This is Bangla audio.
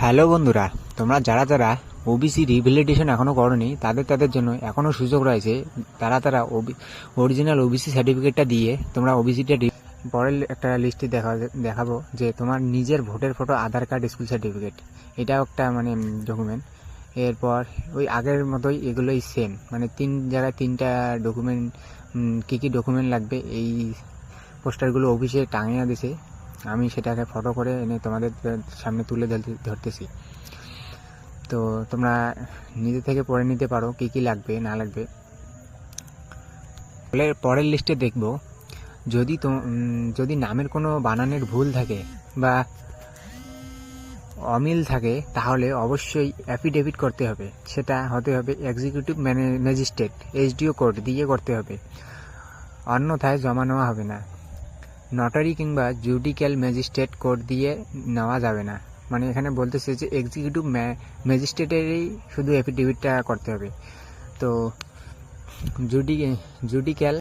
হ্যালো বন্ধুরা, তোমরা যারা যারা ওবিসি রিভ্যালিডেশন এখনও করনি তাদের জন্য এখনও সুযোগ রয়েছে। তারা অরিজিনাল ওবিসি সার্টিফিকেটটা দিয়ে তোমরা ওবিসিটা পরের একটা লিস্টে দেখাবো যে তোমার নিজের ভোটের ফটো, আধার কার্ড, স্কুল সার্টিফিকেট, এটাও একটা ডকুমেন্ট। এরপর ওই আগের মতোই এগুলোই সেম, তিন জায়গায় তিনটা ডকুমেন্ট। কী কী ডকুমেন্ট লাগবে এই পোস্টারগুলো অফিসে টাঙিয়ে দিছে। আমি সেটাকে ফটো করে এনে তোমাদের সামনে তুলে ধরতেছি। তো তোমরা নিজে থেকে পড়ে নিতে পারো কী কী লাগবে না লাগবে। পরের লিস্টে দেখব, যদি নামের কোনো বানানের ভুল থাকে বা অমিল থাকে তাহলে অবশ্যই অ্যাফিডেভিট করতে হবে। সেটা হতে হবে এক্সিকিউটিভ ম্যাজিস্ট্রেট এসডিও কোর্ট দিয়ে করতে হবে, অন্যথায় জমা নেওয়া হবে না। নটারি কিংবা জুডিক্যাল ম্যাজিস্ট্রেট কোর্ট দিয়ে নেওয়া যাবে না। এখানে বলতেছে যে এক্সিকিউটিভ ম্যাজিস্ট্রেটেরই শুধু অ্যাফিডেভিটটা করতে হবে। তো জুডিক্যাল